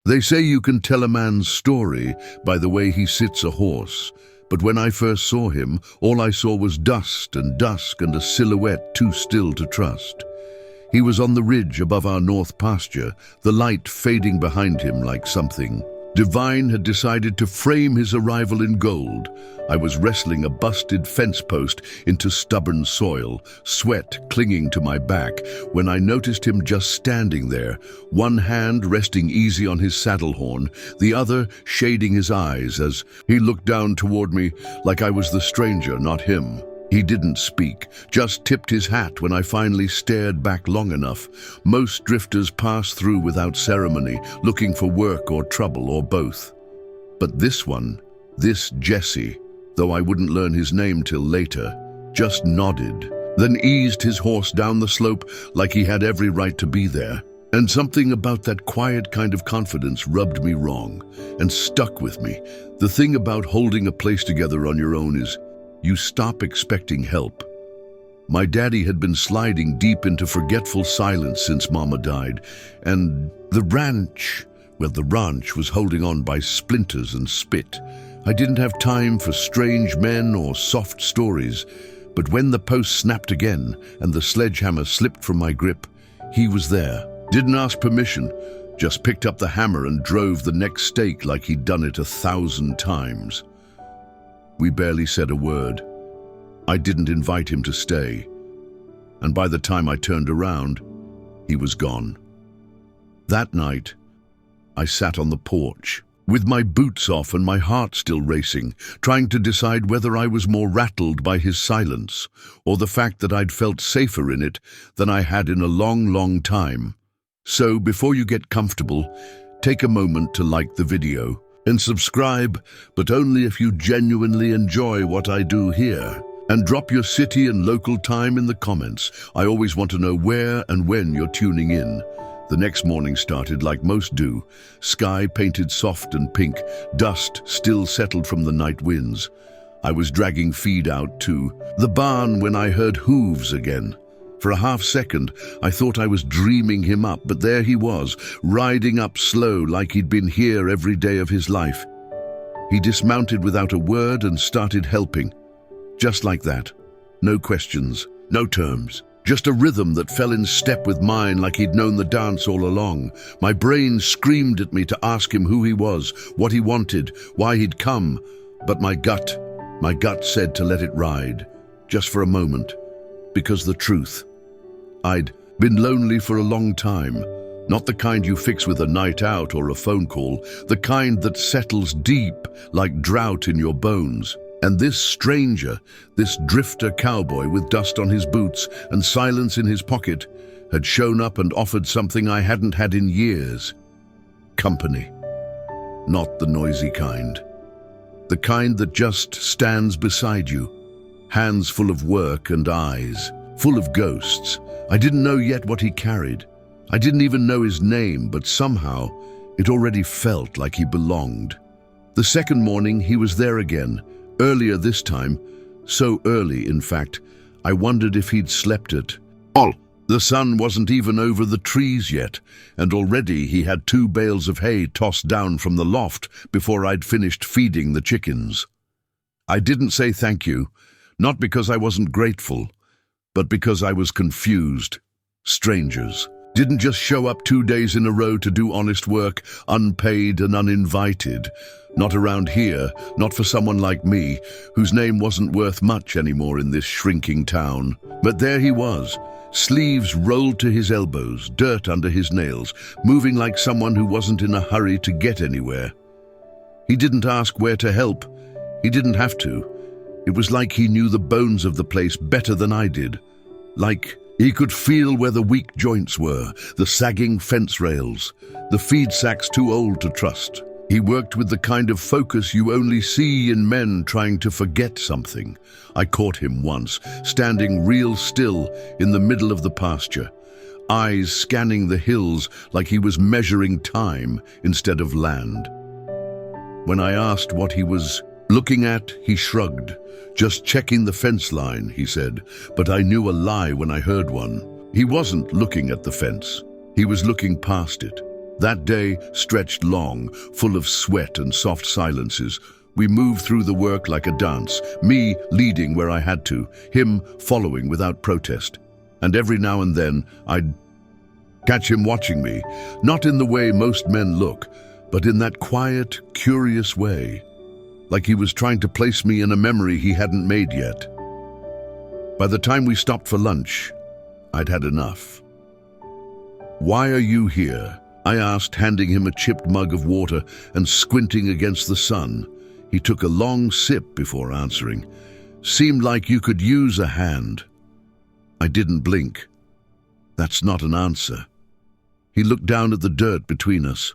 They say you can tell a man's story by the way he sits a horse, but when I first saw him, all I saw was dust and dusk and a silhouette too still to trust. He was on the ridge above our north pasture, the light fading behind him like something divine had decided to frame his arrival in gold. I was wrestling a busted fence post into stubborn soil, sweat clinging to my back, when I noticed him just standing there, one hand resting easy on his saddle horn, the other shading his eyes as he looked down toward me like I was the stranger, not him. He didn't speak, just tipped his hat when I finally stared back long enough. Most drifters pass through without ceremony, looking for work or trouble or both. But this one, this Jesse, though I wouldn't learn his name till later, just nodded, then eased his horse down the slope like he had every right to be there. And something about that quiet kind of confidence rubbed me wrong and stuck with me. The thing about holding a place together on your own is you stop expecting help. My daddy had been sliding deep into forgetful silence since Mama died, and the ranch was holding on by splinters and spit. I didn't have time for strange men or soft stories, but when the post snapped again and the sledgehammer slipped from my grip, he was there. Didn't ask permission, just picked up the hammer and drove the next stake like he'd done it 1,000 times. We barely said a word. I didn't invite him to stay, and by the time I turned around, he was gone. That night, I sat on the porch, with my boots off and my heart still racing, trying to decide whether I was more rattled by his silence or the fact that I'd felt safer in it than I had in a long, long time. So before you get comfortable, take a moment to like the video and subscribe, but only if you genuinely enjoy what I do here. And drop your city and local time in the comments. I always want to know where and when you're tuning in. The next morning started like most do. Sky painted soft and pink, dust still settled from the night winds. I was dragging feed out to the barn when I heard hooves again. For a half second, I thought I was dreaming him up, but there he was, riding up slow like he'd been here every day of his life. He dismounted without a word and started helping. Just like that. No questions, no terms. Just a rhythm that fell in step with mine like he'd known the dance all along. My brain screamed at me to ask him who he was, what he wanted, why he'd come. But my gut said to let it ride, just for a moment. Because the truth. I'd been lonely for a long time, not the kind you fix with a night out or a phone call, the kind that settles deep like drought in your bones. And this stranger, this drifter cowboy with dust on his boots and silence in his pocket, had shown up and offered something I hadn't had in years. Company. Not the noisy kind. The kind that just stands beside you, hands full of work and eyes, full of ghosts. I didn't know yet what he carried. I didn't even know his name, but somehow it already felt like he belonged. The second morning he was there again, earlier this time, so early in fact, I wondered if he'd slept it all. The sun wasn't even over the trees yet, and already he had 2 bales of hay tossed down from the loft before I'd finished feeding the chickens. I didn't say thank you, not because I wasn't grateful, but because I was confused. Strangers didn't just show up 2 days in a row to do honest work, unpaid and uninvited. Not around here, not for someone like me, whose name wasn't worth much anymore in this shrinking town. But there he was, sleeves rolled to his elbows, dirt under his nails, moving like someone who wasn't in a hurry to get anywhere. He didn't ask where to help. He didn't have to. It was like he knew the bones of the place better than I did. Like he could feel where the weak joints were, the sagging fence rails, the feed sacks too old to trust. He worked with the kind of focus you only see in men trying to forget something. I caught him once, standing real still in the middle of the pasture, eyes scanning the hills like he was measuring time instead of land. When I asked what he was looking at, he shrugged. Just checking the fence line, he said, but I knew a lie when I heard one. He wasn't looking at the fence. He was looking past it. That day stretched long, full of sweat and soft silences. We moved through the work like a dance, me leading where I had to, him following without protest. And every now and then I'd catch him watching me, not in the way most men look, but in that quiet, curious way, like he was trying to place me in a memory he hadn't made yet. By the time we stopped for lunch, I'd had enough. "Why are you here?" I asked, handing him a chipped mug of water and squinting against the sun. He took a long sip before answering. "Seemed like you could use a hand." I didn't blink. "That's not an answer." He looked down at the dirt between us.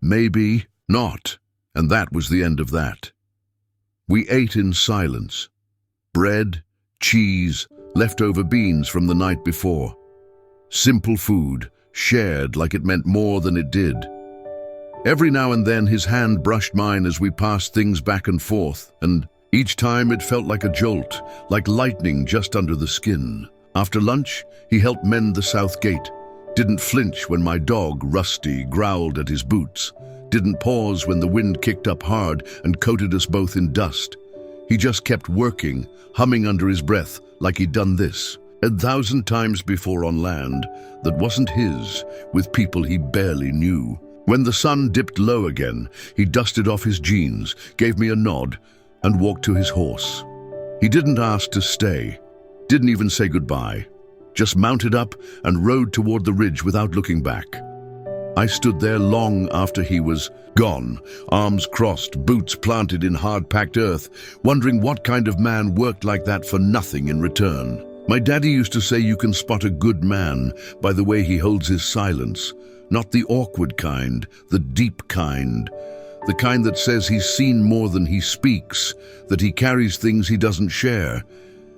"Maybe not." And that was the end of that. We ate in silence. Bread, cheese, leftover beans from the night before. Simple food, shared like it meant more than it did. Every now and then his hand brushed mine as we passed things back and forth, and each time it felt like a jolt, like lightning just under the skin. After lunch, he helped mend the south gate, didn't flinch when my dog, Rusty, growled at his boots, didn't pause when the wind kicked up hard and coated us both in dust. He just kept working, humming under his breath like he'd done this 1,000 times before on land that wasn't his, with people he barely knew. When the sun dipped low again, he dusted off his jeans, gave me a nod, and walked to his horse. He didn't ask to stay, didn't even say goodbye, just mounted up and rode toward the ridge without looking back. I stood there long after he was gone, arms crossed, boots planted in hard-packed earth, wondering what kind of man worked like that for nothing in return. My daddy used to say you can spot a good man by the way he holds his silence, not the awkward kind, the deep kind, the kind that says he's seen more than he speaks, that he carries things he doesn't share.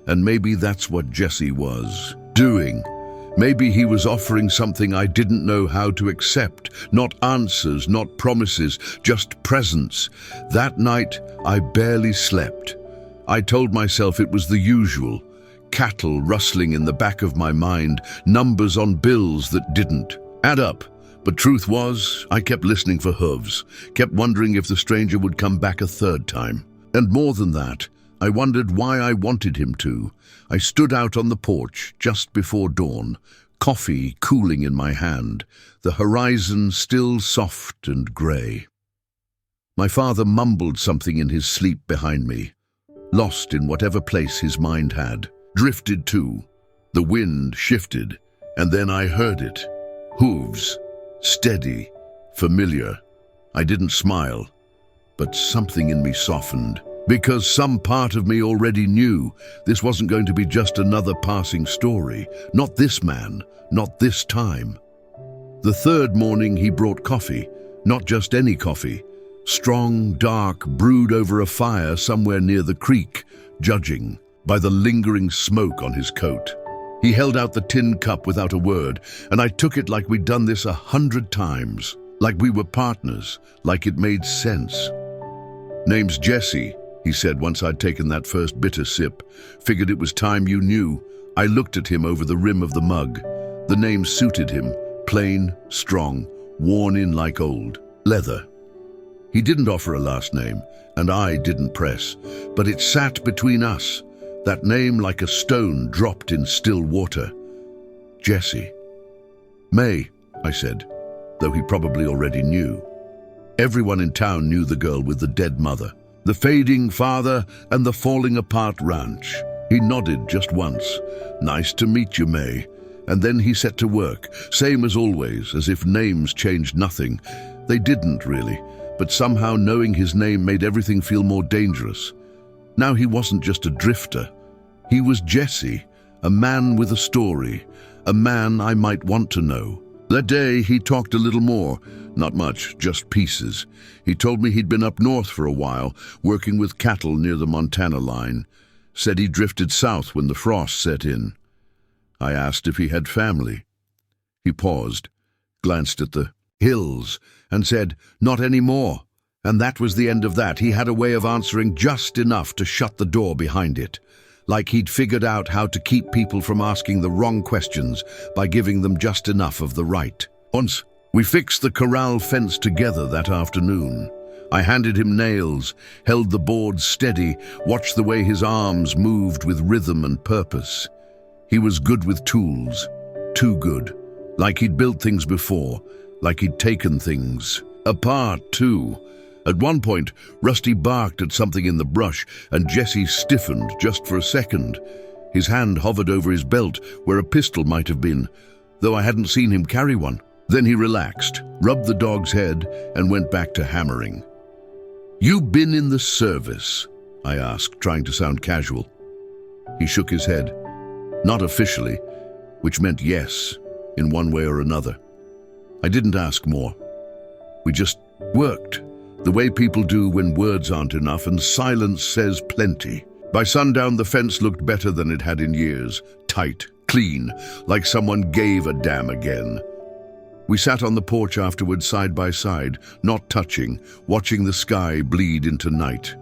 And maybe that's what Jesse was doing. Maybe he was offering something I didn't know how to accept, not answers, not promises, just presence. That night, I barely slept. I told myself it was the usual, cattle rustling in the back of my mind, numbers on bills that didn't add up. But truth was, I kept listening for hooves, kept wondering if the stranger would come back a third time. And more than that, I wondered why I wanted him to. I stood out on the porch just before dawn, coffee cooling in my hand, the horizon still soft and grey. My father mumbled something in his sleep behind me, lost in whatever place his mind had. Drifted too. The wind shifted, and then I heard it. Hooves. Steady. Familiar. I didn't smile, but something in me softened, because some part of me already knew this wasn't going to be just another passing story. Not this man, not this time. The third morning he brought coffee, not just any coffee. Strong, dark, brewed over a fire somewhere near the creek, judging by the lingering smoke on his coat. He held out the tin cup without a word, and I took it like we'd done this 100 times, like we were partners, like it made sense. "Name's Jesse," he said once I'd taken that first bitter sip. "Figured it was time you knew." I looked at him over the rim of the mug. The name suited him, plain, strong, worn in like old leather. He didn't offer a last name, and I didn't press, but it sat between us. That name like a stone dropped in still water. Jesse. "May," I said, though he probably already knew. Everyone in town knew the girl with the dead mother, the fading father, and the falling apart ranch. He nodded just once. "Nice to meet you, May." And then he set to work, same as always, as if names changed nothing. They didn't really, but somehow knowing his name made everything feel more dangerous. Now he wasn't just a drifter. He was Jesse, a man with a story, a man I might want to know. That day he talked a little more, not much, just pieces. He told me he'd been up north for a while, working with cattle near the Montana line. Said he drifted south when the frost set in. I asked if he had family. He paused, glanced at the hills, and said, "Not anymore." And that was the end of that. He had a way of answering just enough to shut the door behind it. Like he'd figured out how to keep people from asking the wrong questions by giving them just enough of the right. Once, We fixed the corral fence together that afternoon. I handed him nails, held the boards steady, watched the way his arms moved with rhythm and purpose. He was good with tools, too good, like he'd built things before, like he'd taken things apart too. At one point, Rusty barked at something in the brush, and Jesse stiffened just for a second. His hand hovered over his belt, where a pistol might have been, though I hadn't seen him carry one. Then he relaxed, rubbed the dog's head, and went back to hammering. "You been in the service?" I asked, trying to sound casual. He shook his head. Not officially, which meant yes, in one way or another. I didn't ask more. We just worked, the way people do when words aren't enough and silence says plenty. By sundown, the fence looked better than it had in years. Tight, clean, like someone gave a damn again. We sat on the porch afterwards side by side, not touching, watching the sky bleed into night.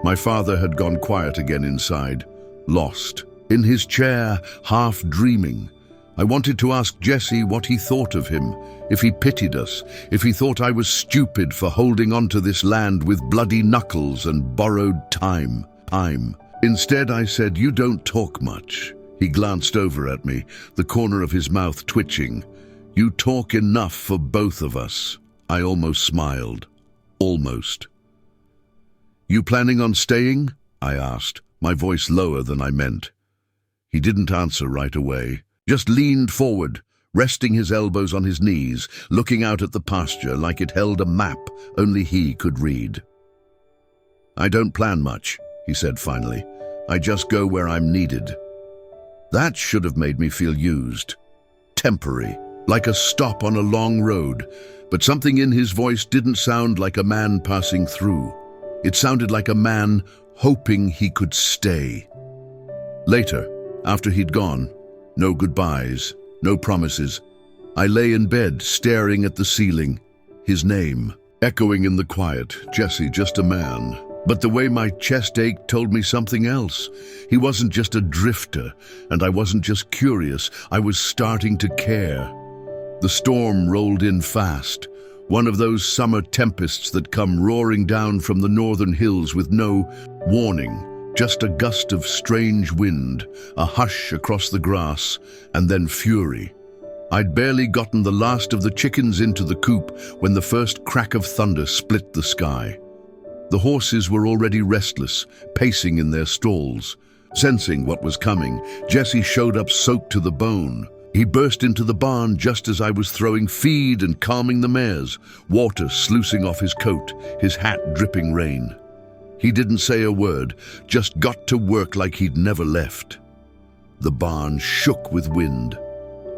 My father had gone quiet again inside, lost. In his chair, half dreaming. I wanted to ask Jesse what he thought of him, if he pitied us, if he thought I was stupid for holding on to this land with bloody knuckles and borrowed time. Instead, I said, "You don't talk much." He glanced over at me, the corner of his mouth twitching. "You talk enough for both of us." I almost smiled. Almost. "You planning on staying?" I asked, my voice lower than I meant. He didn't answer right away, just leaned forward, resting his elbows on his knees, looking out at the pasture like it held a map only he could read. "I don't plan much," he said finally. "I just go where I'm needed." That should have made me feel used. Temporary. Like a stop on a long road, but something in his voice didn't sound like a man passing through. It sounded like a man hoping he could stay. Later, after he'd gone, no goodbyes, no promises, I lay in bed staring at the ceiling, his name echoing in the quiet, Jesse, just a man. But the way my chest ached told me something else. He wasn't just a drifter, and I wasn't just curious, I was starting to care. The storm rolled in fast, one of those summer tempests that come roaring down from the northern hills with no warning, just a gust of strange wind, a hush across the grass, and then fury. I'd barely gotten the last of the chickens into the coop when the first crack of thunder split the sky. The horses were already restless, pacing in their stalls. Sensing what was coming, Jesse showed up soaked to the bone. He burst into the barn just as I was throwing feed and calming the mares, water sluicing off his coat, his hat dripping rain. He didn't say a word, just got to work like he'd never left. The barn shook with wind.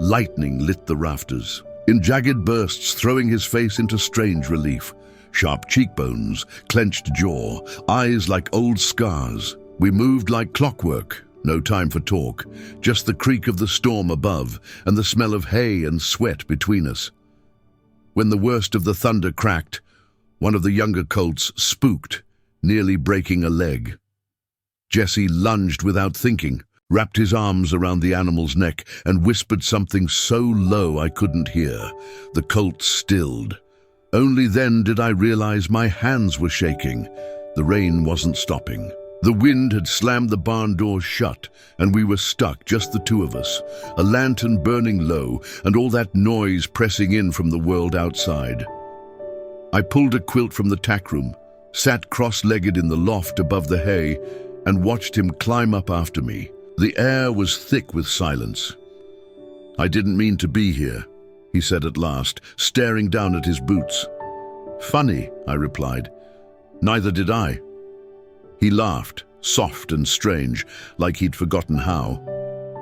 Lightning lit the rafters, in jagged bursts throwing his face into strange relief. Sharp cheekbones, clenched jaw, eyes like old scars. We moved like clockwork. No time for talk, just the creak of the storm above and the smell of hay and sweat between us. When the worst of the thunder cracked, one of the younger colts spooked, nearly breaking a leg. Jesse lunged without thinking, wrapped his arms around the animal's neck and whispered something so low I couldn't hear. The colt stilled. Only then did I realize my hands were shaking. The rain wasn't stopping. The wind had slammed the barn doors shut, and we were stuck, just the two of us, a lantern burning low, and all that noise pressing in from the world outside. I pulled a quilt from the tack room, sat cross-legged in the loft above the hay, and watched him climb up after me. The air was thick with silence. "I didn't mean to be here," he said at last, staring down at his boots. "Funny," I replied. "Neither did I." He laughed, soft and strange, like he'd forgotten how.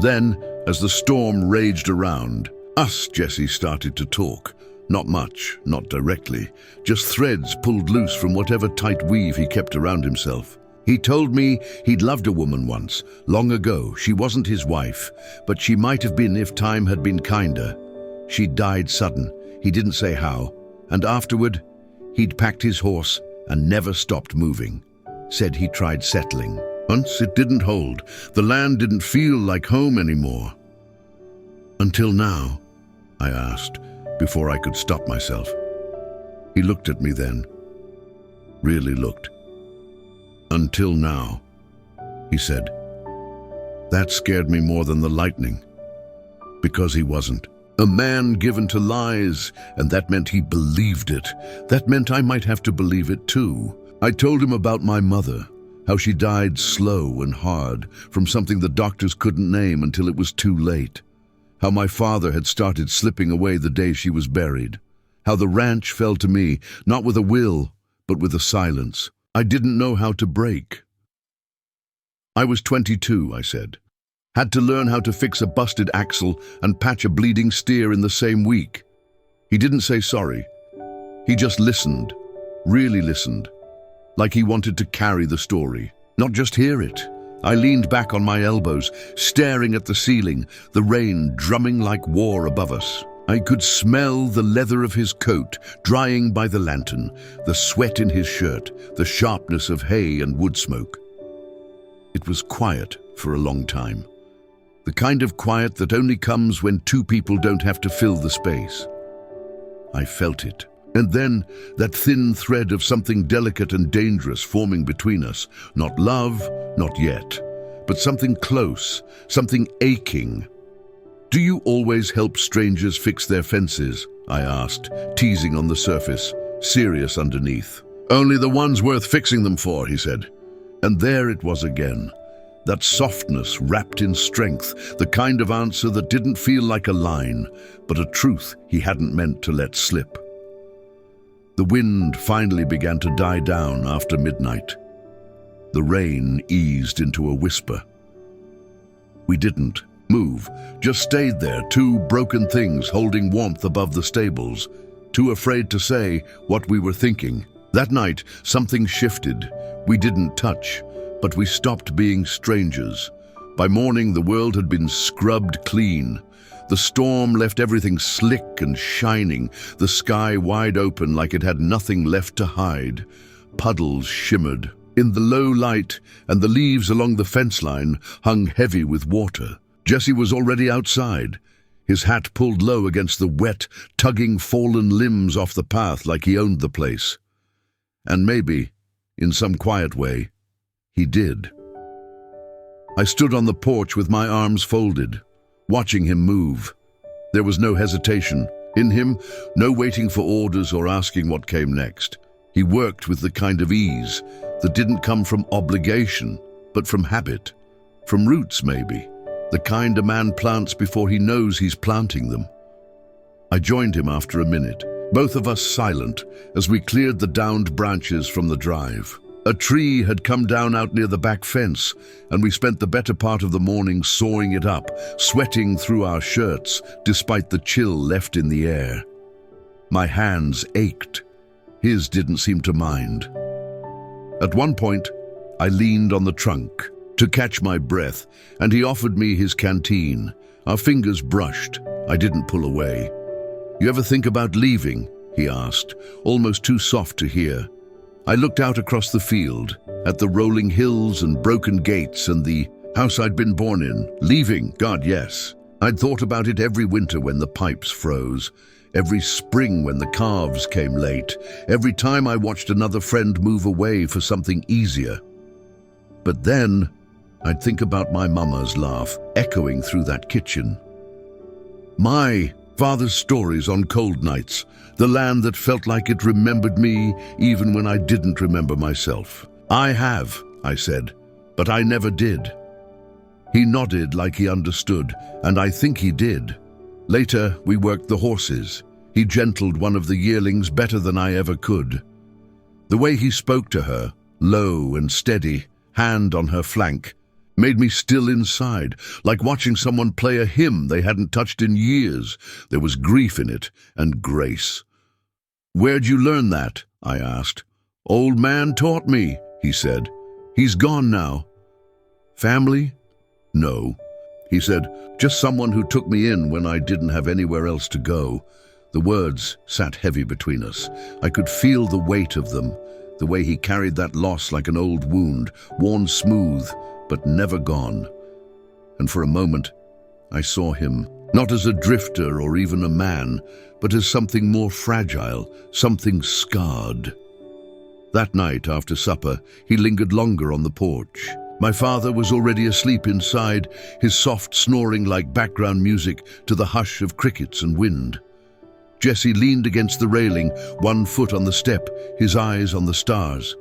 Then, as the storm raged around us, Jesse started to talk. Not much, not directly, just threads pulled loose from whatever tight weave he kept around himself. He told me he'd loved a woman once, long ago. She wasn't his wife, but she might have been if time had been kinder. She died sudden, he didn't say how, and afterward, he'd packed his horse and never stopped moving. Said he tried settling. Once it didn't hold. The land didn't feel like home anymore. "Until now?" I asked, before I could stop myself. He looked at me then. Really looked. "Until now," he said. That scared me more than the lightning. Because he wasn't. A man given to lies, and that meant he believed it. That meant I might have to believe it too. I told him about my mother, how she died slow and hard from something the doctors couldn't name until it was too late. How my father had started slipping away the day she was buried. How the ranch fell to me, not with a will, but with a silence I didn't know how to break. I was 22, I said. Had to learn how to fix a busted axle and patch a bleeding steer in the same week. He didn't say sorry. He just listened, really listened, like he wanted to carry the story, not just hear it. I leaned back on my elbows, staring at the ceiling, the rain drumming like war above us. I could smell the leather of his coat drying by the lantern, the sweat in his shirt, the sharpness of hay and wood smoke. It was quiet for a long time. The kind of quiet that only comes when two people don't have to fill the space. I felt it. And then that thin thread of something delicate and dangerous forming between us. Not love, not yet, but something close, something aching. "Do you always help strangers fix their fences?" I asked, teasing on the surface, serious underneath. "Only the ones worth fixing them for," he said. And there it was again. That softness wrapped in strength, the kind of answer that didn't feel like a line, but a truth he hadn't meant to let slip. The wind finally began to die down after midnight. The rain eased into a whisper. We didn't move, just stayed there, two broken things holding warmth above the stables, too afraid to say what we were thinking. That night, something shifted. We didn't touch, but we stopped being strangers. By morning, the world had been scrubbed clean. The storm left everything slick and shining, the sky wide open like it had nothing left to hide. Puddles shimmered in the low light, and the leaves along the fence line hung heavy with water. Jesse was already outside, his hat pulled low against the wet, tugging fallen limbs off the path like he owned the place. And maybe, in some quiet way, he did. I stood on the porch with my arms folded, watching him move. There was no hesitation in him, no waiting for orders or asking what came next. He worked with the kind of ease that didn't come from obligation, but from habit, from roots maybe, the kind a man plants before he knows he's planting them. I joined him after a minute, both of us silent as we cleared the downed branches from the drive. A tree had come down out near the back fence, and we spent the better part of the morning sawing it up, sweating through our shirts despite the chill left in the air. My hands ached. His didn't seem to mind. At one point, I leaned on the trunk to catch my breath, and he offered me his canteen. Our fingers brushed. I didn't pull away. "You ever think about leaving?" he asked, almost too soft to hear. I looked out across the field, at the rolling hills and broken gates and the house I'd been born in. Leaving, God, yes. I'd thought about it every winter when the pipes froze, every spring when the calves came late, every time I watched another friend move away for something easier. But then, I'd think about my mama's laugh echoing through that kitchen. My father's stories on cold nights, the land that felt like it remembered me even when I didn't remember myself. "I have," I said, "but I never did." He nodded like he understood, and I think he did. Later, we worked the horses. He gentled one of the yearlings better than I ever could. The way he spoke to her, low and steady, hand on her flank, made me still inside, like watching someone play a hymn they hadn't touched in years. There was grief in it, and grace. "Where'd you learn that?" I asked. "Old man taught me," he said. "He's gone now." "Family?" "No," he said. "Just someone who took me in when I didn't have anywhere else to go." The words sat heavy between us. I could feel the weight of them, the way he carried that loss like an old wound, worn smooth, but never gone. And for a moment, I saw him Not as a drifter or even a man, but as something more fragile, something scarred. That night, after supper, he lingered longer on the porch. My father was already asleep inside, his soft snoring like background music to the hush of crickets and wind. Jesse leaned against the railing, one foot on the step, his eyes on the stars.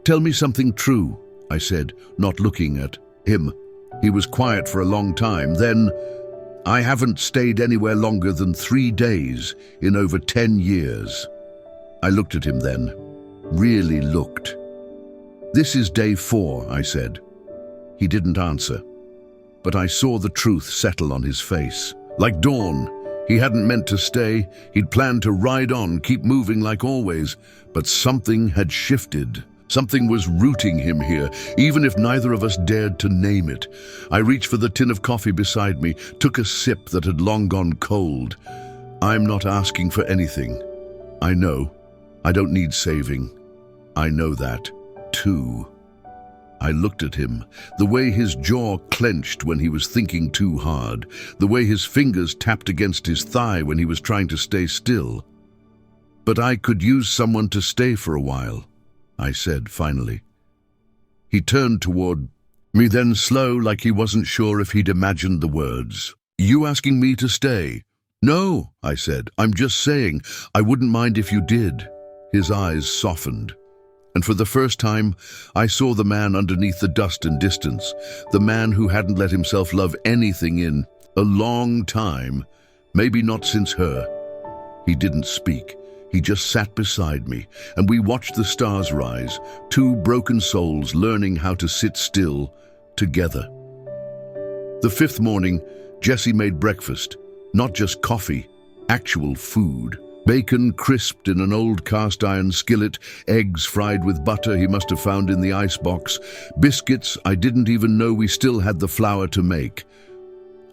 "Tell me something true," I said, not looking at him. He was quiet for a long time. Then, "I haven't stayed anywhere longer than 3 days in over 10 years. I looked at him then, really looked. "This is day 4, I said. He didn't answer, but I saw the truth settle on his face. Like dawn, he hadn't meant to stay. He'd planned to ride on, keep moving like always, but something had shifted. Something was rooting him here, even if neither of us dared to name it. I reached for the tin of coffee beside me, took a sip that had long gone cold. I'm not asking for anything. I know. I don't need saving. I know that, too." I looked at him, the way his jaw clenched when he was thinking too hard, the way his fingers tapped against his thigh when he was trying to stay still. "But I could use someone to stay for a while," I said finally. He turned toward me then, slow, like he wasn't sure if he'd imagined the words. "You asking me to stay?" "No," I said. "I'm just saying, I wouldn't mind if you did." His eyes softened, and for the first time, I saw the man underneath the dust and distance, the man who hadn't let himself love anything in a long time, maybe not since her. He didn't speak. He just sat beside me, and we watched the stars rise, 2 broken souls learning how to sit still together. The 5th morning, Jesse made breakfast, not just coffee, actual food. Bacon crisped in an old cast-iron skillet, eggs fried with butter he must have found in the icebox, biscuits I didn't even know we still had the flour to make.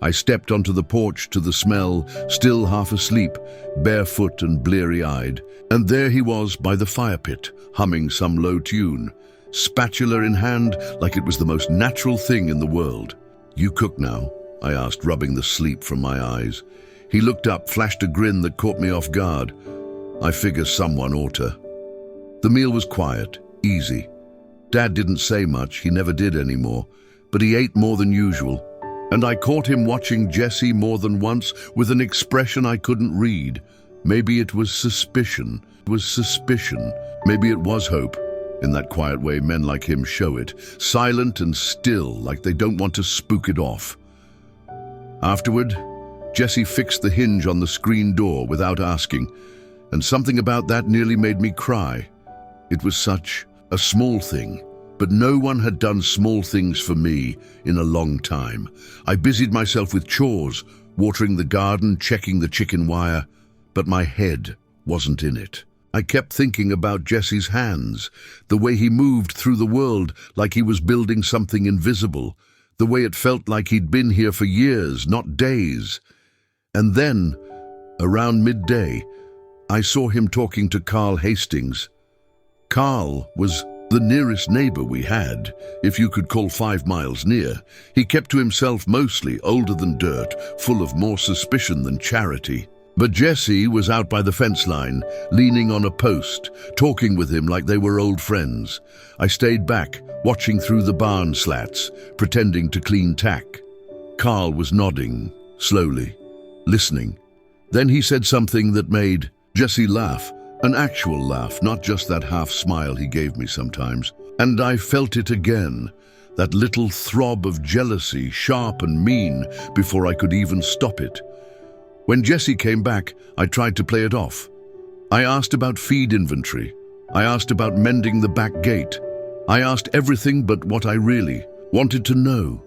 I stepped onto the porch to the smell, still half asleep, barefoot and bleary-eyed, and there he was by the fire pit, humming some low tune, spatula in hand like it was the most natural thing in the world. "You cook now?" I asked, rubbing the sleep from my eyes. He looked up, flashed a grin that caught me off guard. "I figure someone ought to." The meal was quiet, easy. Dad didn't say much, he never did anymore, but he ate more than usual. And I caught him watching Jesse more than once with an expression I couldn't read. Maybe it was suspicion. Maybe it was hope. In that quiet way men like him show it, silent and still, like they don't want to spook it off. Afterward, Jesse fixed the hinge on the screen door without asking, and something about that nearly made me cry. It was such a small thing, but no one had done small things for me in a long time. I busied myself with chores, watering the garden, checking the chicken wire, but my head wasn't in it. I kept thinking about Jesse's hands, the way he moved through the world like he was building something invisible, the way it felt like he'd been here for years, not days. And then, around midday, I saw him talking to Carl Hastings. Carl was the nearest neighbor we had, if you could call 5 miles near. He kept to himself mostly, older than dirt, full of more suspicion than charity. But Jesse was out by the fence line, leaning on a post, talking with him like they were old friends. I stayed back, watching through the barn slats, pretending to clean tack. Carl was nodding, slowly, listening. Then he said something that made Jesse laugh, an actual laugh, not just that half smile he gave me sometimes. And I felt it again, that little throb of jealousy, sharp and mean, before I could even stop it. When Jesse came back, I tried to play it off. I asked about feed inventory. I asked about mending the back gate. I asked everything but what I really wanted to know.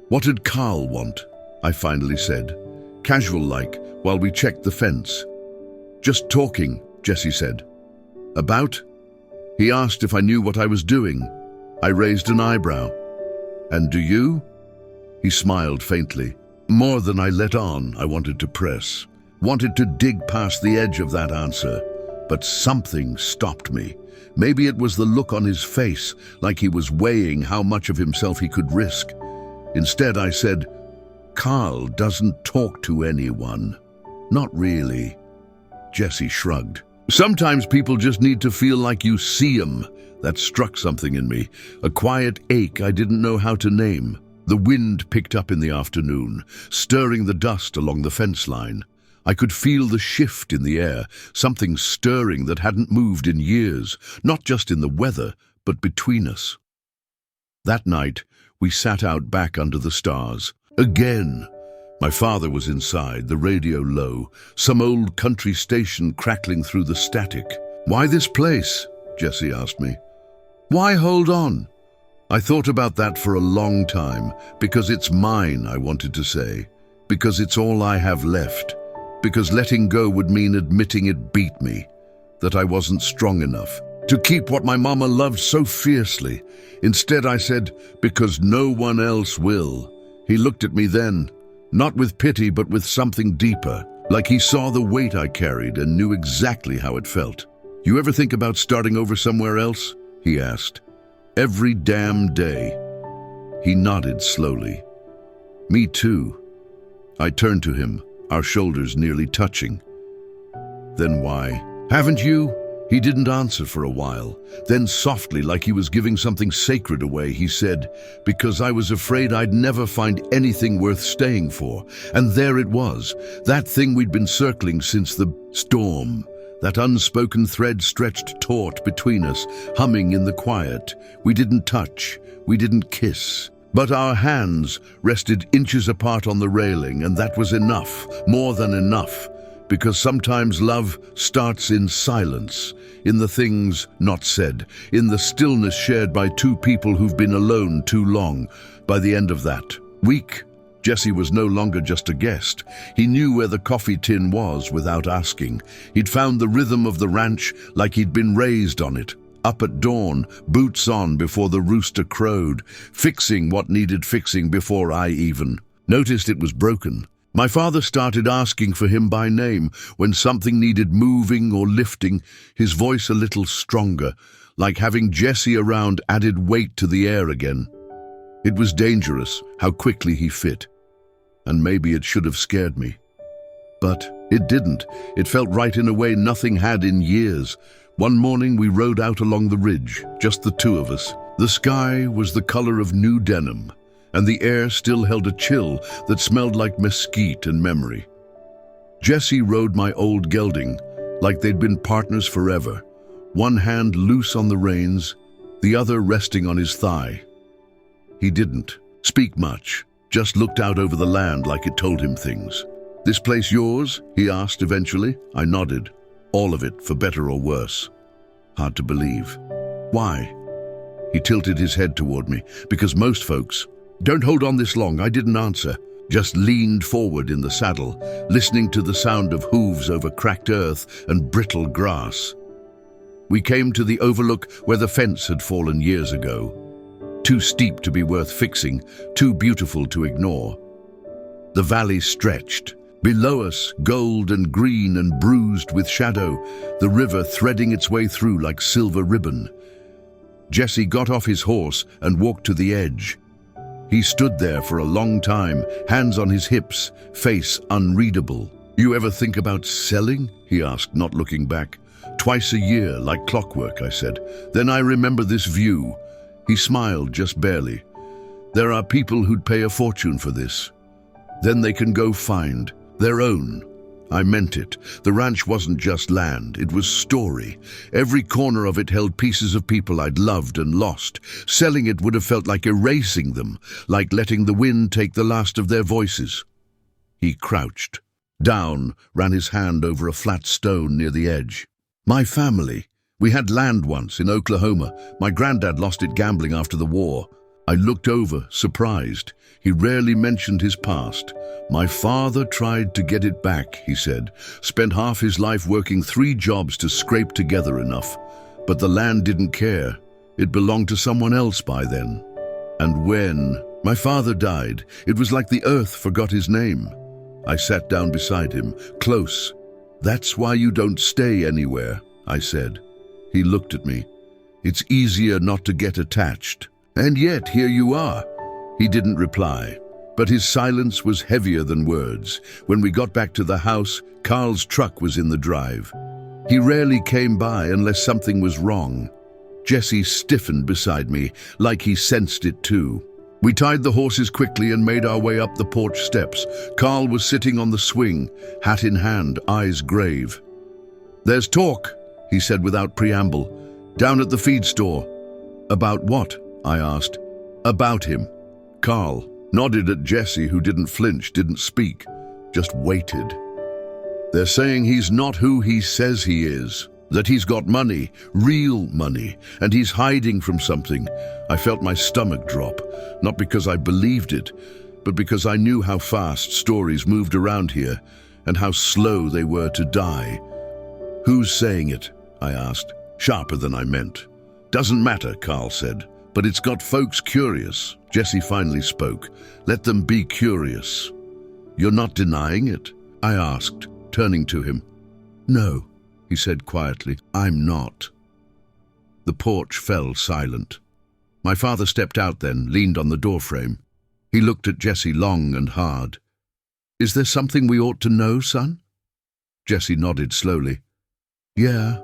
"What did Carl want?" I finally said, casual-like, while we checked the fence. "Just talking," Jesse said. "About?" He asked if I knew what I was doing. I raised an eyebrow. "And do you?" He smiled faintly. More than I let on, I wanted to press. Wanted to dig past the edge of that answer. But something stopped me. Maybe it was the look on his face, like he was weighing how much of himself he could risk. Instead, I said, Carl doesn't talk to anyone. Not really. Jesse shrugged. Sometimes people just need to feel like you see 'em. That struck something in me, a quiet ache I didn't know how to name. The wind picked up in the afternoon, stirring the dust along the fence line. I could feel the shift in the air, something stirring that hadn't moved in years, not just in the weather, but between us. That night, we sat out back under the stars. Again. My father was inside, the radio low, some old country station crackling through the static. "Why this place?" Jesse asked me. "Why hold on?" I thought about that for a long time, because it's mine, I wanted to say, because it's all I have left, because letting go would mean admitting it beat me, that I wasn't strong enough to keep what my mama loved so fiercely. Instead I said, because no one else will. He looked at me then, not with pity but with something deeper, like he saw the weight I carried and knew exactly how it felt. "You ever think about starting over somewhere else?" he asked. "Every damn day." He nodded slowly. "Me too." I turned to him, our shoulders nearly touching. "Then why?" "Haven't you?" He didn't answer for a while. Then softly, like he was giving something sacred away, he said, "Because I was afraid I'd never find anything worth staying for." And there it was, that thing we'd been circling since the storm. That unspoken thread stretched taut between us, humming in the quiet. We didn't touch, we didn't kiss. But our hands rested inches apart on the railing, and that was enough, more than enough. Because sometimes love starts in silence, in the things not said, in the stillness shared by two people who've been alone too long. By the end of that week, Jesse was no longer just a guest. He knew where the coffee tin was without asking. He'd found the rhythm of the ranch like he'd been raised on it. Up at dawn, boots on before the rooster crowed, fixing what needed fixing before I even noticed it was broken. My father started asking for him by name when something needed moving or lifting, his voice a little stronger, like having Jesse around added weight to the air again. It was dangerous how quickly he fit. And maybe it should have scared me. But it didn't. It felt right in a way nothing had in years. One morning we rode out along the ridge, just the two of us. The sky was the color of new denim, and the air still held a chill that smelled like mesquite and memory. Jesse rode my old gelding, like they'd been partners forever, one hand loose on the reins, the other resting on his thigh. He didn't speak much, just looked out over the land like it told him things. "This place yours?" he asked eventually. I nodded. "All of it, for better or worse." Hard to believe. "Why?" He tilted his head toward me. "Because most folks don't hold on this long." I didn't answer, just leaned forward in the saddle, listening to the sound of hooves over cracked earth and brittle grass. We came to the overlook where the fence had fallen years ago. Too steep to be worth fixing, too beautiful to ignore. The valley stretched. Below us, gold and green and bruised with shadow, the river threading its way through like silver ribbon. Jesse got off his horse and walked to the edge. He stood there for a long time, hands on his hips, face unreadable. "You ever think about selling?" he asked, not looking back. "Twice a year, like clockwork," I said. "Then I remember this view." He smiled just barely. "There are people who'd pay a fortune for this. Then they can go find their own." I meant it. The ranch wasn't just land, it was story. Every corner of it held pieces of people I'd loved and lost. Selling it would have felt like erasing them, like letting the wind take the last of their voices. He crouched down, ran his hand over a flat stone near the edge. "My family. We had land once in Oklahoma. My granddad lost it gambling after the war." I looked over, surprised. He rarely mentioned his past. "My father tried to get it back," he said. "Spent half his life working 3 jobs to scrape together enough. But the land didn't care. It belonged to someone else by then. And when my father died, it was like the earth forgot his name." I sat down beside him, close. "That's why you don't stay anywhere," I said. He looked at me. "It's easier not to get attached. And yet, here you are." He didn't reply. But his silence was heavier than words. When we got back to the house, Carl's truck was in the drive. He rarely came by unless something was wrong. Jesse stiffened beside me, like he sensed it too. We tied the horses quickly and made our way up the porch steps. Carl was sitting on the swing, hat in hand, eyes grave. "There's talk," he said without preamble, "down at the feed store." "About what?" I asked. "About him." Carl nodded at Jesse, who didn't flinch, didn't speak, just waited. "They're saying he's not who he says he is, that he's got money, real money, and he's hiding from something." I felt my stomach drop, not because I believed it, but because I knew how fast stories moved around here and how slow they were to die. "Who's saying it?" I asked, sharper than I meant. "Doesn't matter," Carl said, "but it's got folks curious." Jesse finally spoke. "Let them be curious." "You're not denying it?" I asked, turning to him. "No," he said quietly, "I'm not." The porch fell silent. My father stepped out then, leaned on the doorframe. He looked at Jesse long and hard. "Is there something we ought to know, son?" Jesse nodded slowly. "Yeah,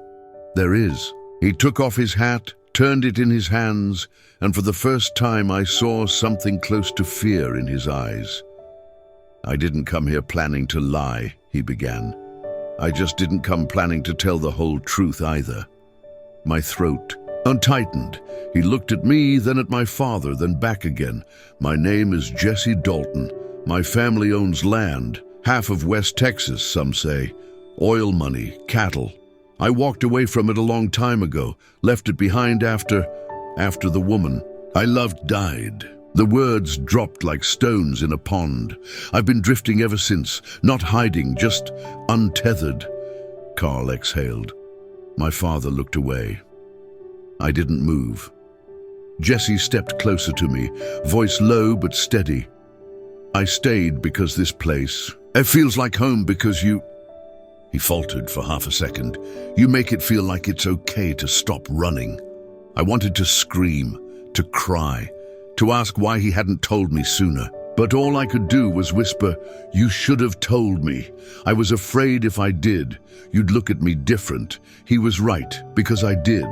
there is." He took off his hat, turned it in his hands, and for the first time I saw something close to fear in his eyes. "I didn't come here planning to lie," he began. "I just didn't come planning to tell the whole truth either." My throat untightened. He looked at me, then at my father, then back again. "My name is Jesse Dalton. My family owns land, half of West Texas, some say. Oil money, cattle. I walked away from it a long time ago, left it behind after the woman I loved died." The words dropped like stones in a pond. "I've been drifting ever since, not hiding, just untethered." Carl exhaled. My father looked away. I didn't move. Jesse stepped closer to me, voice low but steady. "I stayed because this place, it feels like home because you..." He faltered for half a second. "You make it feel like it's okay to stop running." I wanted to scream, to cry, to ask why he hadn't told me sooner. But all I could do was whisper, "You should have told me. I was afraid if I did, you'd look at me different." He was right, because I did,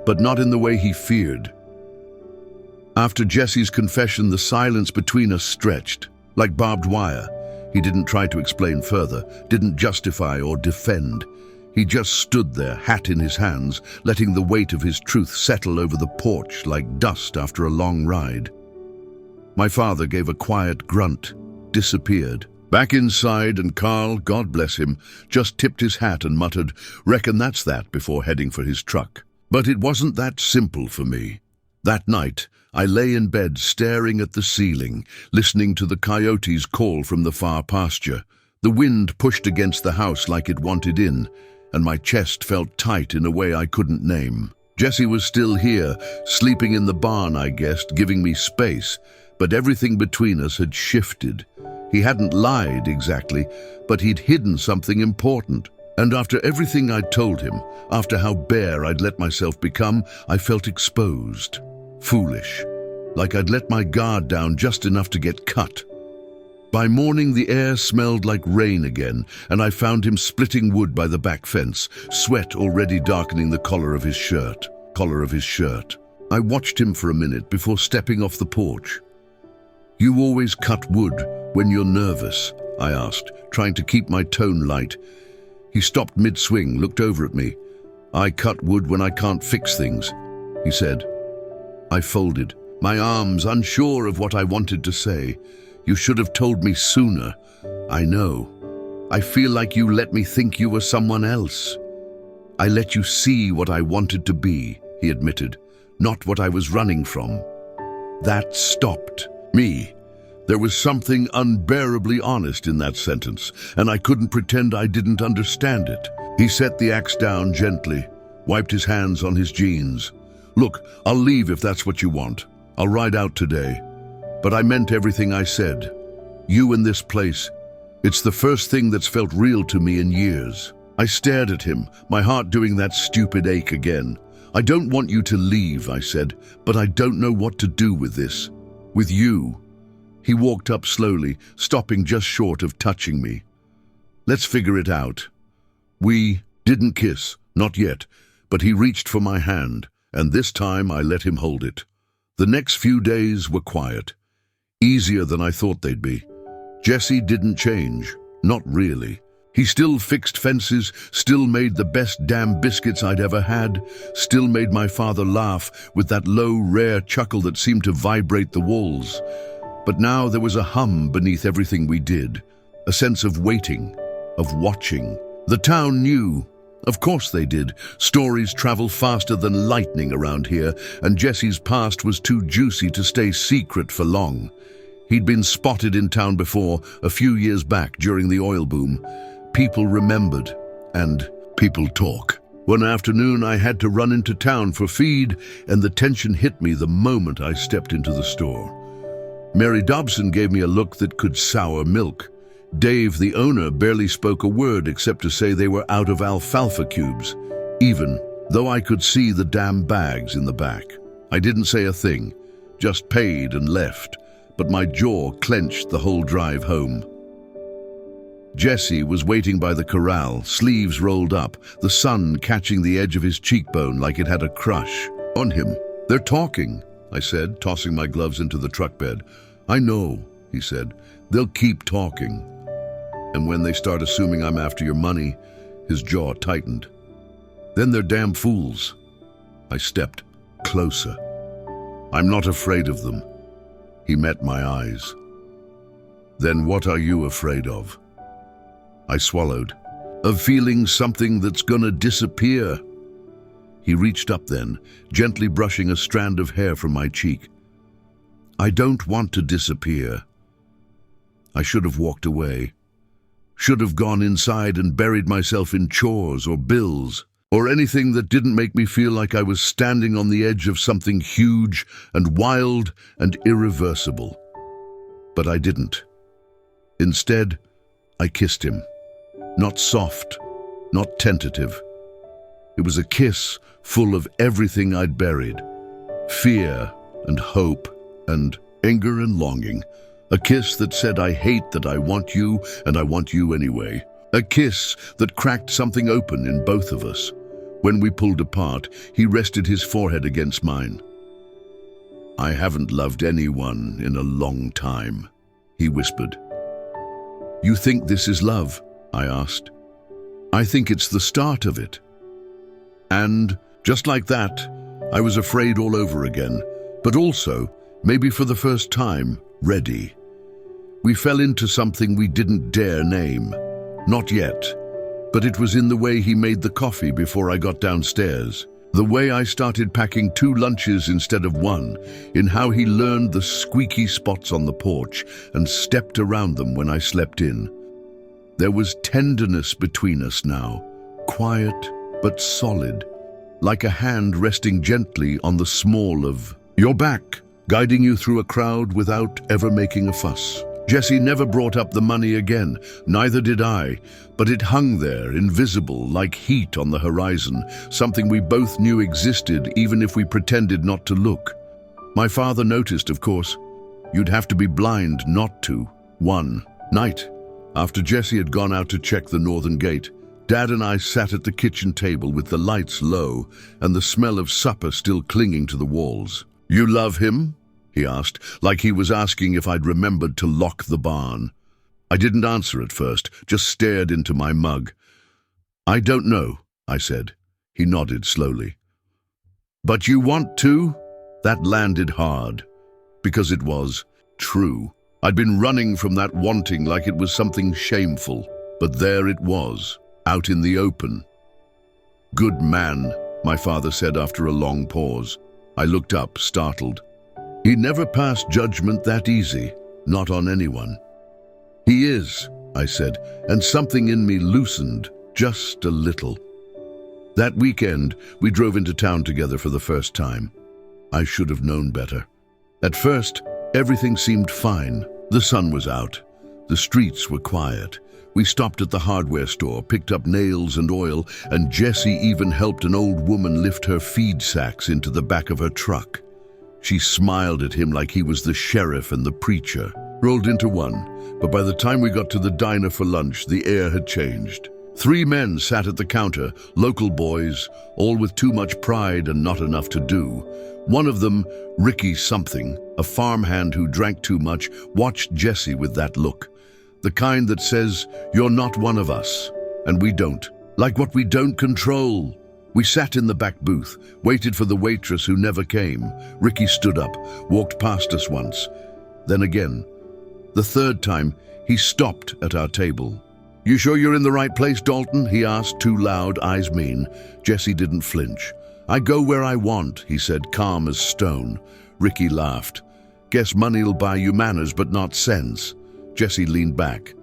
but not in the way he feared. After Jesse's confession, the silence between us stretched, like barbed wire. He didn't try to explain further, didn't justify or defend. He just stood there, hat in his hands, letting the weight of his truth settle over the porch like dust after a long ride. My father gave a quiet grunt, disappeared. Back inside, and Carl, God bless him, just tipped his hat and muttered, "Reckon that's that," before heading for his truck. But it wasn't that simple for me. That night, I lay in bed staring at the ceiling, listening to the coyotes call from the far pasture. The wind pushed against the house like it wanted in, and my chest felt tight in a way I couldn't name. Jesse was still here, sleeping in the barn, I guessed, giving me space, but everything between us had shifted. He hadn't lied exactly, but he'd hidden something important. And after everything I'd told him, after how bare I'd let myself become, I felt exposed. Foolish, like I'd let my guard down just enough to get cut. By morning, the air smelled like rain again, and I found him splitting wood by the back fence, sweat already darkening the collar of his shirt. I watched him for a minute before stepping off the porch. "You always cut wood when you're nervous?" I asked, trying to keep my tone light. He stopped mid-swing, looked over at me. "I cut wood when I can't fix things," he said. I folded, my arms unsure of what I wanted to say. "You should have told me sooner." "I know. I feel like you let me think you were someone else." "I let you see what I wanted to be," he admitted, "not what I was running from." That stopped me. There was something unbearably honest in that sentence, and I couldn't pretend I didn't understand it. He set the axe down gently, wiped his hands on his jeans. "Look, I'll leave if that's what you want. I'll ride out today. But I meant everything I said. You in this place, it's the first thing that's felt real to me in years." I stared at him, my heart doing that stupid ache again. "I don't want you to leave," I said, "but I don't know what to do with this. With you. He walked up slowly, stopping just short of touching me. "Let's figure it out." We didn't kiss, not yet, but he reached for my hand, and this time I let him hold it. The next few days were quiet, easier than I thought they'd be. Jesse didn't change, not really. He still fixed fences, still made the best damn biscuits I'd ever had, still made my father laugh with that low, rare chuckle that seemed to vibrate the walls. But now there was a hum beneath everything we did, a sense of waiting, of watching. The town knew. Of course they did. Stories travel faster than lightning around here, and Jesse's past was too juicy to stay secret for long. He'd been spotted in town before, a few years back during the oil boom. People remembered, and people talk. One afternoon I had to run into town for feed, and the tension hit me the moment I stepped into the store. Mary Dobson gave me a look that could sour milk. Dave, the owner, barely spoke a word except to say they were out of alfalfa cubes, even though I could see the damn bags in the back. I didn't say a thing, just paid and left, but my jaw clenched the whole drive home. Jesse was waiting by the corral, sleeves rolled up, the sun catching the edge of his cheekbone like it had a crush on him. "They're talking," I said, tossing my gloves into the truck bed. "I know," he said. "They'll keep talking. And when they start assuming I'm after your money," his jaw tightened, "then they're damn fools." I stepped closer. "I'm not afraid of them." He met my eyes. "Then what are you afraid of?" I swallowed. "Of feeling something that's gonna disappear." He reached up then, gently brushing a strand of hair from my cheek. "I don't want to disappear." I should have walked away. Should have gone inside and buried myself in chores or bills, or anything that didn't make me feel like I was standing on the edge of something huge and wild and irreversible. But I didn't. Instead, I kissed him. Not soft, not tentative. It was a kiss full of everything I'd buried. Fear and hope and anger and longing. A kiss that said, "I hate that I want you, and I want you anyway." A kiss that cracked something open in both of us. When we pulled apart, he rested his forehead against mine. "I haven't loved anyone in a long time," he whispered. "You think this is love?" I asked. "I think it's the start of it." And, just like that, I was afraid all over again, but also, maybe for the first time, ready. We fell into something we didn't dare name. Not yet. But it was in the way he made the coffee before I got downstairs. The way I started packing 2 lunches instead of 1. In how he learned the squeaky spots on the porch and stepped around them when I slept in. There was tenderness between us now. Quiet but solid. Like a hand resting gently on the small of your back, guiding you through a crowd without ever making a fuss. Jesse never brought up the money again, neither did I, but it hung there, invisible, like heat on the horizon, something we both knew existed even if we pretended not to look. My father noticed, of course. You'd have to be blind not to. One night, after Jesse had gone out to check the northern gate, Dad and I sat at the kitchen table with the lights low and the smell of supper still clinging to the walls. "You love him?" he asked, like he was asking if I'd remembered to lock the barn. I didn't answer at first, just stared into my mug. "I don't know," I said. He nodded slowly. "But you want to?" That landed hard, because it was true. I'd been running from that wanting like it was something shameful, but there it was, out in the open. "Good man," my father said after a long pause. I looked up, startled. He never passed judgment that easy, not on anyone. "He is," I said, and something in me loosened, just a little. That weekend, we drove into town together for the first time. I should have known better. At first, everything seemed fine. The sun was out. The streets were quiet. We stopped at the hardware store, picked up nails and oil, and Jessie even helped an old woman lift her feed sacks into the back of her truck. She smiled at him like he was the sheriff and the preacher. rolled into one, but by the time we got to the diner for lunch, the air had changed. 3 men sat at the counter, local boys, all with too much pride and not enough to do. One of them, Ricky something, a farmhand who drank too much, watched Jesse with that look. The kind that says, "You're not one of us," and we don't. Like what we don't control. We sat in the back booth, waited for the waitress who never came. Ricky stood up, walked past us once. Then again. The third time, he stopped at our table. "You sure you're in the right place, Dalton?" he asked, too loud, eyes mean. Jesse didn't flinch. "I go where I want," he said, calm as stone. Ricky laughed. "Guess money'll buy you manners, but not sense." Jesse leaned back.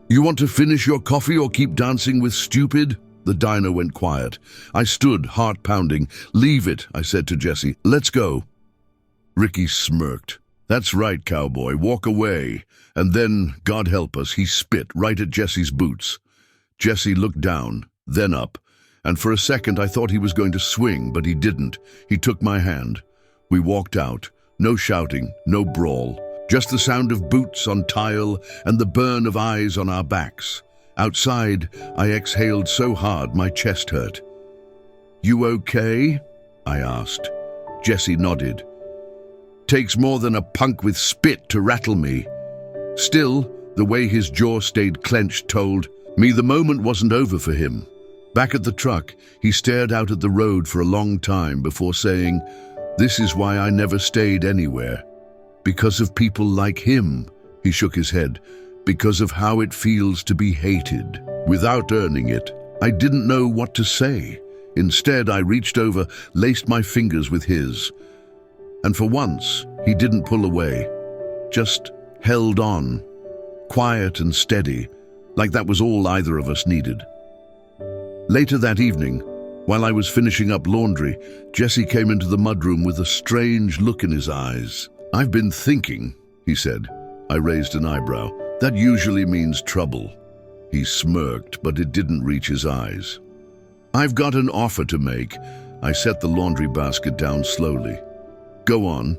"You want to finish your coffee or keep dancing with stupid?" The diner went quiet. I stood, heart pounding. "Leave it," I said to Jesse. "Let's go." Ricky smirked. "That's right, Cowboy, walk away." And then, God help us, he spit right at Jesse's boots. Jesse looked down, then up, and for a second I thought he was going to swing, but he didn't. He took my hand. We walked out. No shouting, no brawl. Just the sound of boots on tile and the burn of eyes on our backs. Outside, I exhaled so hard my chest hurt. "You okay?" I asked. Jesse nodded. "Takes more than a punk with spit to rattle me." Still, the way his jaw stayed clenched told me the moment wasn't over for him. Back at the truck, he stared out at the road for a long time before saying, "This is why I never stayed anywhere. Because of people like him." He shook his head. "Because of how it feels to be hated, without earning it." I didn't know what to say. Instead, I reached over, laced my fingers with his. And for once, he didn't pull away. Just held on, quiet and steady, like that was all either of us needed. Later that evening, while I was finishing up laundry, Jesse came into the mudroom with a strange look in his eyes. "I've been thinking," he said. I raised an eyebrow. "That usually means trouble." He smirked, but it didn't reach his eyes. "I've got an offer to make." I set the laundry basket down slowly. "Go on."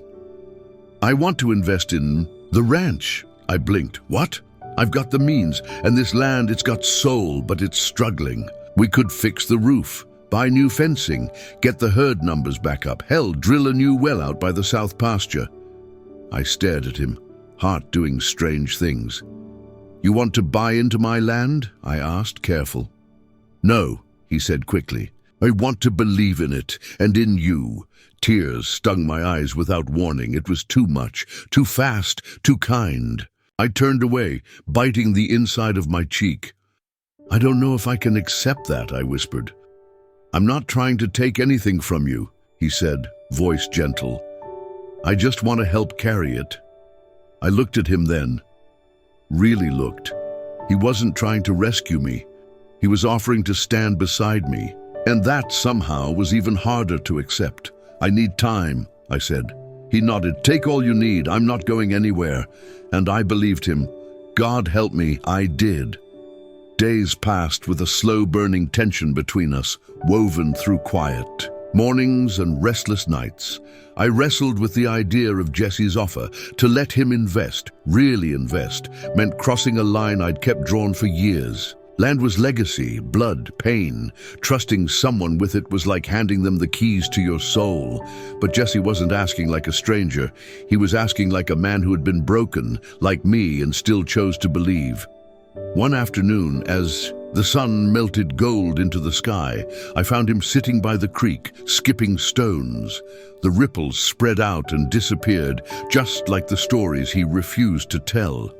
"I want to invest in the ranch." I blinked. "What?" "I've got the means, and this land, it's got soul, but it's struggling. We could fix the roof, buy new fencing, get the herd numbers back up, hell, drill a new well out by the south pasture." I stared at him, heart doing strange things. "You want to buy into my land?" I asked, careful. "No," he said quickly. "I want to believe in it, and in you." Tears stung my eyes without warning. It was too much, too fast, too kind. I turned away, biting the inside of my cheek. "I don't know if I can accept that," I whispered. "I'm not trying to take anything from you," he said, voice gentle. "I just want to help carry it." I looked at him then. Really looked. He wasn't trying to rescue me. He was offering to stand beside me. And that, somehow, was even harder to accept. "I need time," I said. He nodded. "Take all you need. I'm not going anywhere." And I believed him. God help me, I did. Days passed with a slow-burning tension between us, woven through quiet. Mornings and restless nights. I wrestled with the idea of Jesse's offer. To let him invest, really invest, meant crossing a line I'd kept drawn for years. Land was legacy, blood, pain. Trusting someone with it was like handing them the keys to your soul. But Jesse wasn't asking like a stranger. He was asking like a man who had been broken, like me, and still chose to believe. One afternoon, as the sun melted gold into the sky, I found him sitting by the creek, skipping stones. The ripples spread out and disappeared, just like the stories he refused to tell.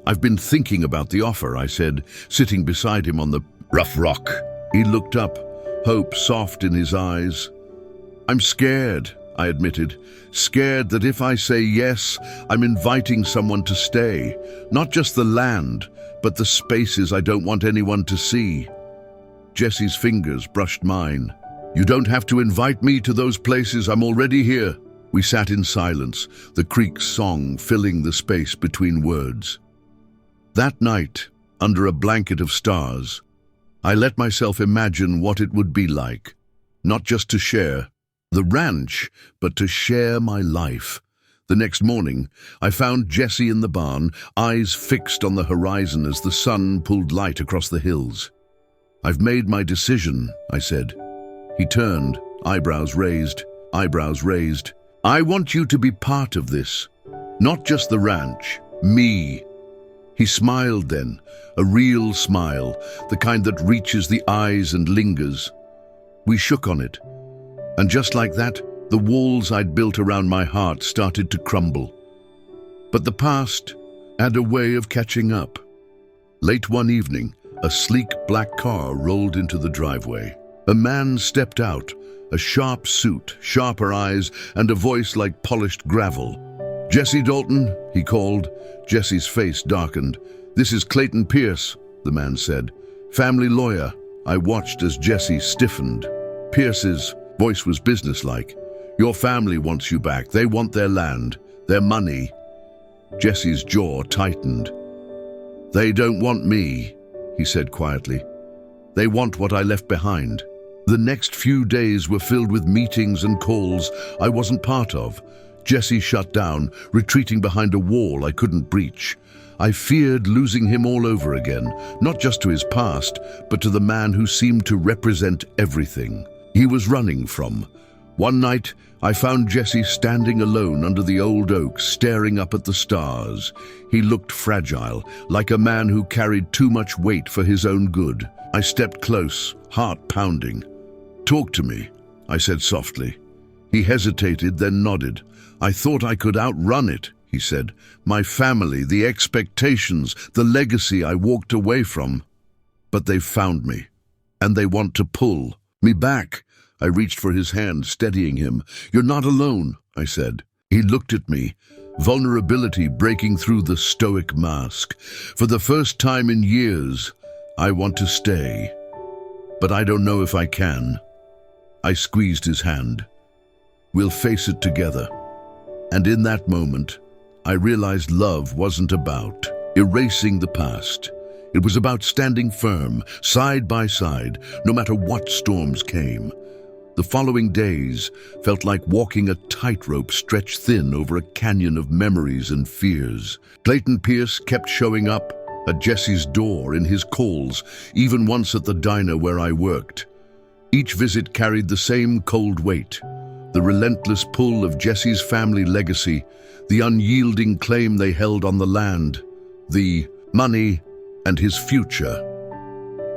"I've been thinking about the offer," I said, sitting beside him on the rough rock. He looked up, hope soft in his eyes. "I'm scared," I admitted. "Scared that if I say yes, I'm inviting someone to stay. Not just the land, but the spaces I don't want anyone to see." Jesse's fingers brushed mine. "You don't have to invite me to those places. I'm already here." We sat in silence, the creek's song filling the space between words. That night, under a blanket of stars, I let myself imagine what it would be like, not just to share the ranch, but to share my life. The next morning, I found Jesse in the barn, eyes fixed on the horizon as the sun pulled light across the hills. "I've made my decision," I said. He turned, eyebrows raised. "I want you to be part of this. Not just the ranch, me." He smiled then, a real smile, the kind that reaches the eyes and lingers. We shook on it, and just like that, the walls I'd built around my heart started to crumble. But the past had a way of catching up. Late one evening, a sleek black car rolled into the driveway. A man stepped out, a sharp suit, sharper eyes, and a voice like polished gravel. "Jesse Dalton," he called. Jesse's face darkened. "This is Clayton Pierce," the man said. "Family lawyer." I watched as Jesse stiffened. Pierce's voice was businesslike. "Your family wants you back. They want their land, their money." Jesse's jaw tightened. "They don't want me," he said quietly. "They want what I left behind." The next few days were filled with meetings and calls I wasn't part of. Jesse shut down, retreating behind a wall I couldn't breach. I feared losing him all over again, not just to his past, but to the man who seemed to represent everything he was running from. One night, I found Jesse standing alone under the old oak, staring up at the stars. He looked fragile, like a man who carried too much weight for his own good. I stepped close, heart pounding. "Talk to me," I said softly. He hesitated, then nodded. "I thought I could outrun it," he said. "My family, the expectations, the legacy I walked away from. But they've found me, and they want to pull me back." I reached for his hand, steadying him. "You're not alone," I said. He looked at me, vulnerability breaking through the stoic mask. "For the first time in years, I want to stay, but I don't know if I can." I squeezed his hand. "We'll face it together." And in that moment, I realized love wasn't about erasing the past. It was about standing firm, side by side, no matter what storms came. The following days felt like walking a tightrope stretched thin over a canyon of memories and fears. Clayton Pierce kept showing up at Jesse's door, in his calls, even once at the diner where I worked. Each visit carried the same cold weight, the relentless pull of Jesse's family legacy, the unyielding claim they held on the land, the money, and his future.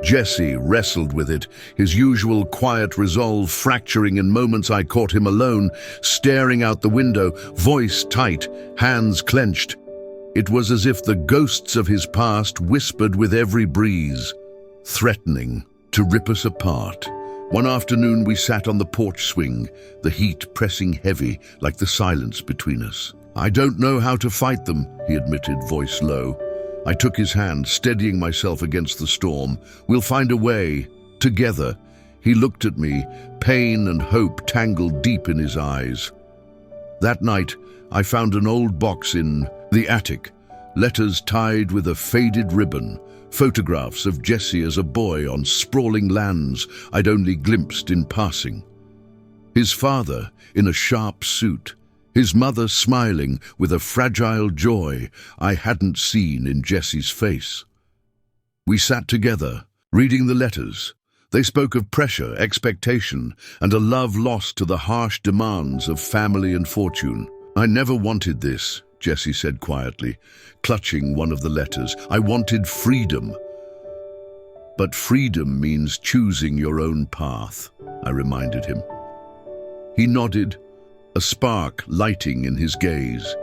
Jesse wrestled with it, his usual quiet resolve fracturing in moments I caught him alone, staring out the window, voice tight, hands clenched. It was as if the ghosts of his past whispered with every breeze, threatening to rip us apart. One afternoon we sat on the porch swing, the heat pressing heavy like the silence between us. "I don't know how to fight them," he admitted, voice low. I took his hand, steadying myself against the storm. "We'll find a way, together." He looked at me, pain and hope tangled deep in his eyes. That night, I found an old box in the attic, letters tied with a faded ribbon, photographs of Jesse as a boy on sprawling lands I'd only glimpsed in passing. His father in a sharp suit, his mother smiling with a fragile joy I hadn't seen in Jesse's face. We sat together, reading the letters. They spoke of pressure, expectation, and a love lost to the harsh demands of family and fortune. "I never wanted this," Jesse said quietly, clutching one of the letters. "I wanted freedom." "But freedom means choosing your own path," I reminded him. He nodded, a spark lighting in his gaze.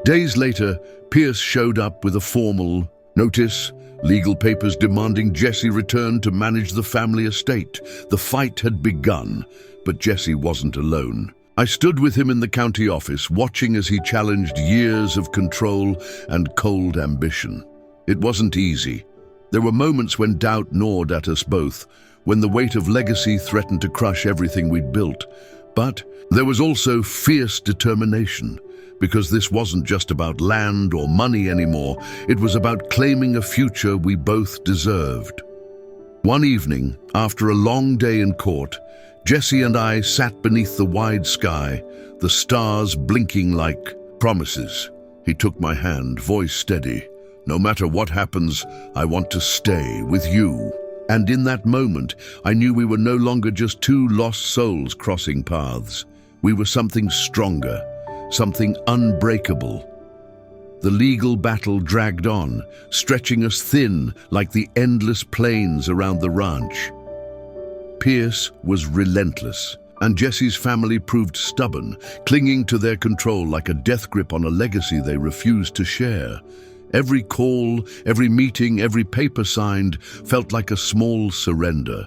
Days later, Pierce showed up with a formal notice, legal papers demanding Jesse return to manage the family estate. The fight had begun, but Jesse wasn't alone. I stood with him in the county office, watching as he challenged years of control and cold ambition. It wasn't easy. There were moments when doubt gnawed at us both, when the weight of legacy threatened to crush everything we'd built. But there was also fierce determination, because this wasn't just about land or money anymore. It was about claiming a future we both deserved. One evening, after a long day in court, Jesse and I sat beneath the wide sky, the stars blinking like promises. He took my hand, voice steady. No matter what happens, I want to stay with you. And in that moment, I knew we were no longer just two lost souls crossing paths. We were something stronger, something unbreakable. The legal battle dragged on, stretching us thin like the endless plains around the ranch. Pierce was relentless, and Jesse's family proved stubborn, clinging to their control like a death grip on a legacy they refused to share. Every call, every meeting, every paper signed felt like a small surrender.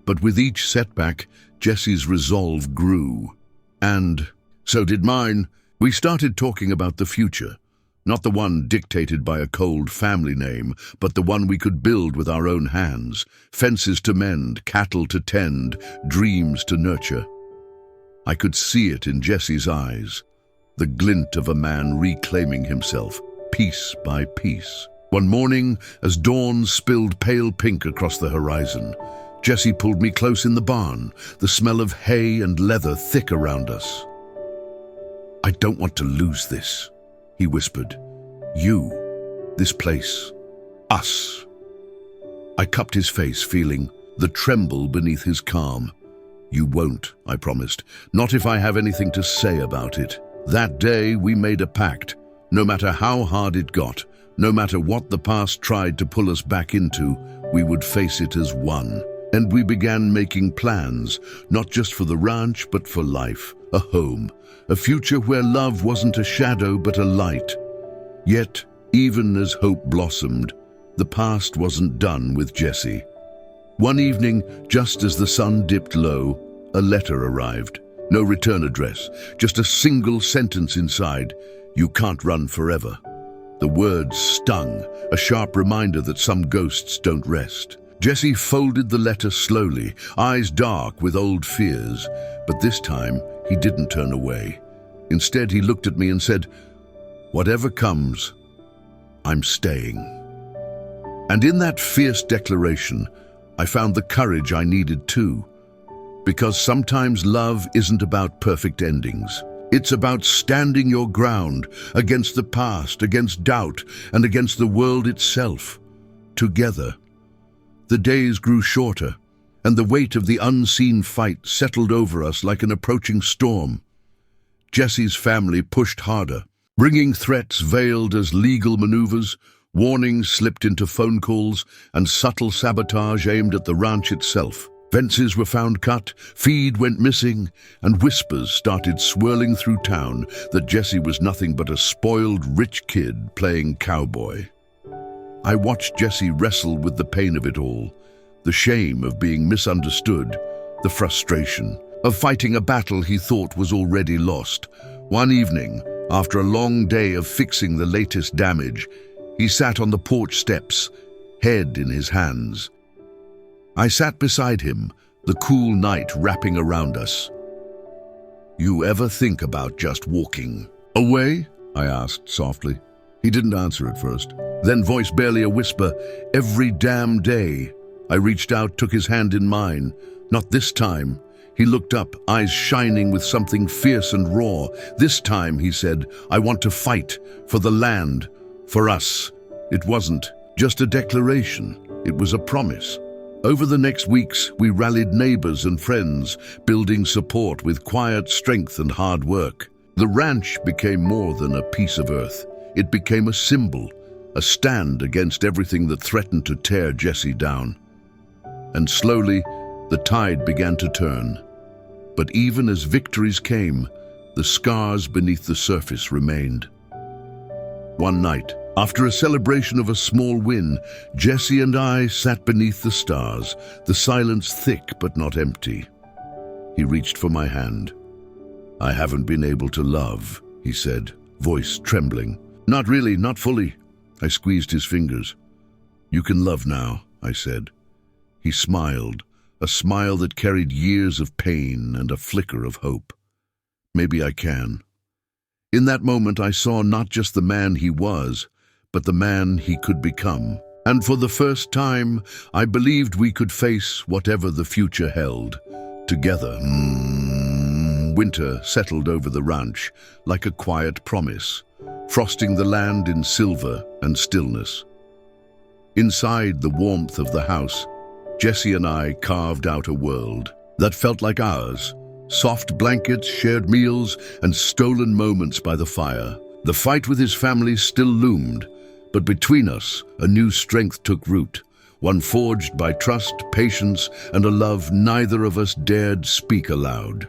But with each setback, Jesse's resolve grew. And so did mine. We started talking about the future. Not the one dictated by a cold family name, but the one we could build with our own hands. Fences to mend, cattle to tend, dreams to nurture. I could see it in Jesse's eyes, the glint of a man reclaiming himself, piece by piece. One morning, as dawn spilled pale pink across the horizon, Jesse pulled me close in the barn, the smell of hay and leather thick around us. "I don't want to lose this," he whispered. "You, this place, us." I cupped his face, feeling the tremble beneath his calm. "You won't," I promised, "not if I have anything to say about it." That day we made a pact. No matter how hard it got, no matter what the past tried to pull us back into, we would face it as one. And we began making plans, not just for the ranch, but for life, a home, a future where love wasn't a shadow but a light. Yet, even as hope blossomed, the past wasn't done with Jesse. One evening, just as the sun dipped low, a letter arrived. No return address, just a single sentence inside: "You can't run forever." The words stung, a sharp reminder that some ghosts don't rest. Jesse folded the letter slowly, eyes dark with old fears, but this time he didn't turn away. Instead, he looked at me and said, "Whatever comes, I'm staying." And in that fierce declaration, I found the courage I needed too. Because sometimes love isn't about perfect endings. It's about standing your ground against the past, against doubt, and against the world itself, together. The days grew shorter, and the weight of the unseen fight settled over us like an approaching storm. Jesse's family pushed harder, bringing threats veiled as legal maneuvers, warnings slipped into phone calls, and subtle sabotage aimed at the ranch itself. Fences were found cut, feed went missing, and whispers started swirling through town that Jesse was nothing but a spoiled rich kid playing cowboy. I watched Jesse wrestle with the pain of it all, the shame of being misunderstood, the frustration of fighting a battle he thought was already lost. One evening, after a long day of fixing the latest damage, he sat on the porch steps, head in his hands. I sat beside him, the cool night wrapping around us. "You ever think about just walking away?" I asked softly. He didn't answer at first. Then, voice barely a whisper, "Every damn day." I reached out, took his hand in mine. "Not this time." He looked up, eyes shining with something fierce and raw. "This time," he said, "I want to fight for the land, for us." It wasn't just a declaration, it was a promise. Over the next weeks, we rallied neighbors and friends, building support with quiet strength and hard work. The ranch became more than a piece of earth. It became a symbol, a stand against everything that threatened to tear Jesse down. And slowly, the tide began to turn. But even as victories came, the scars beneath the surface remained. One night, after a celebration of a small win, Jesse and I sat beneath the stars, the silence thick but not empty. He reached for my hand. "I haven't been able to love," he said, voice trembling. "Not really, not fully." I squeezed his fingers. "You can love now," I said. He smiled, a smile that carried years of pain and a flicker of hope. "Maybe I can." In that moment, I saw not just the man he was, but the man he could become. And for the first time, I believed we could face whatever the future held, together. Winter settled over the ranch like a quiet promise, frosting the land in silver and stillness. Inside the warmth of the house, Jesse and I carved out a world that felt like ours. Soft blankets, shared meals, and stolen moments by the fire. The fight with his family still loomed, but between us, a new strength took root, one forged by trust, patience, and a love neither of us dared speak aloud.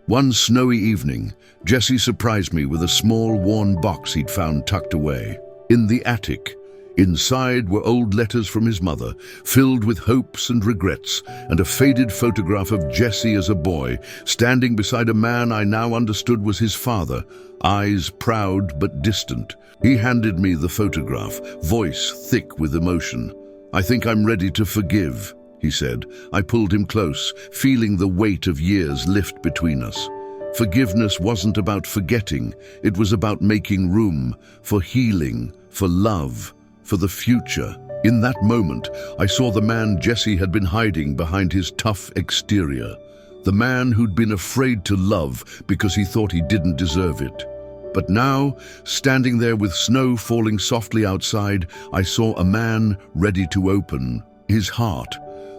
One snowy evening, Jesse surprised me with a small, worn box he'd found tucked away in the attic. Inside were old letters from his mother, filled with hopes and regrets, and a faded photograph of Jesse as a boy, standing beside a man I now understood was his father, eyes proud but distant. He handed me the photograph, voice thick with emotion. "I think I'm ready to forgive," he said. I pulled him close, feeling the weight of years lift between us. Forgiveness wasn't about forgetting, it was about making room for healing, for love, for the future. In that moment, I saw the man Jesse had been hiding behind his tough exterior. The man who'd been afraid to love because he thought he didn't deserve it. But now, standing there with snow falling softly outside, I saw a man ready to open his heart.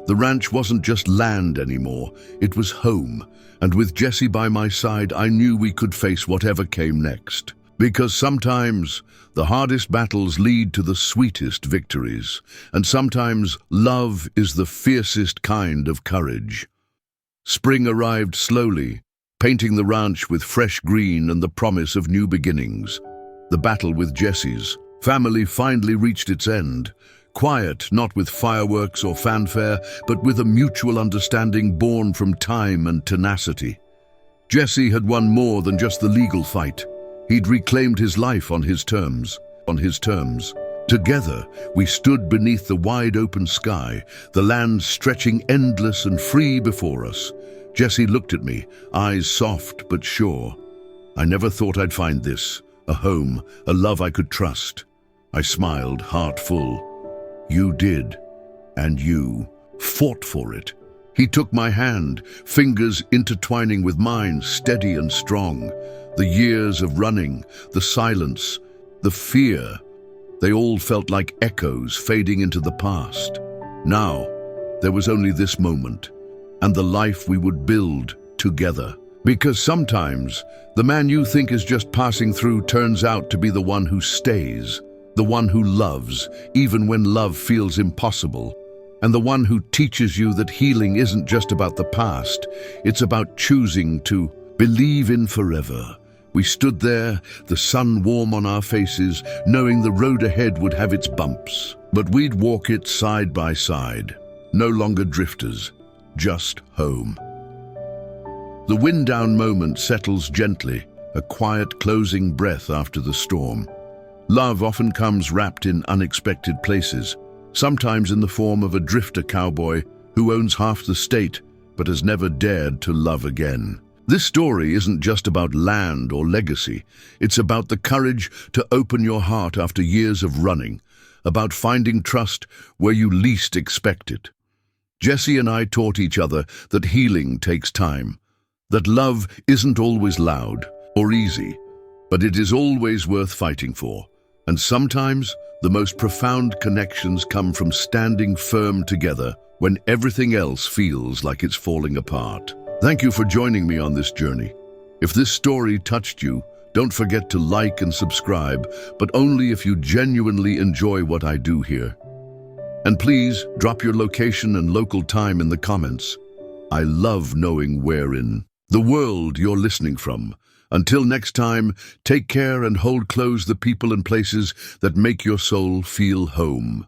The ranch wasn't just land anymore, it was home. And with Jesse by my side, I knew we could face whatever came next. Because sometimes the hardest battles lead to the sweetest victories, and sometimes love is the fiercest kind of courage. Spring arrived slowly, painting the ranch with fresh green and the promise of new beginnings. The battle with Jesse's family finally reached its end. Quiet, not with fireworks or fanfare, but with a mutual understanding born from time and tenacity. Jesse had won more than just the legal fight. He'd reclaimed his life on his terms. Together, we stood beneath the wide-open sky, the land stretching endless and free before us. Jesse looked at me, eyes soft but sure. "I never thought I'd find this, a home, a love I could trust." I smiled, heart full. "You did, and you fought for it." He took my hand, fingers intertwining with mine, steady and strong. The years of running, the silence, the fear, they all felt like echoes fading into the past. Now, there was only this moment, and the life we would build together. Because sometimes, the man you think is just passing through turns out to be the one who stays, the one who loves, even when love feels impossible, and the one who teaches you that healing isn't just about the past, it's about choosing to believe in forever. We stood there, the sun warm on our faces, knowing the road ahead would have its bumps. But we'd walk it side by side, no longer drifters, just home. The wind-down moment settles gently, a quiet closing breath after the storm. Love often comes wrapped in unexpected places, sometimes in the form of a drifter cowboy who owns half the state but has never dared to love again. This story isn't just about land or legacy. It's about the courage to open your heart after years of running, about finding trust where you least expect it. Jesse and I taught each other that healing takes time, that love isn't always loud or easy, but it is always worth fighting for. And sometimes the most profound connections come from standing firm together when everything else feels like it's falling apart. Thank you for joining me on this journey. If this story touched you, don't forget to like and subscribe, but only if you genuinely enjoy what I do here. And please drop your location and local time in the comments. I love knowing where in the world you're listening from. Until next time, take care and hold close the people and places that make your soul feel home.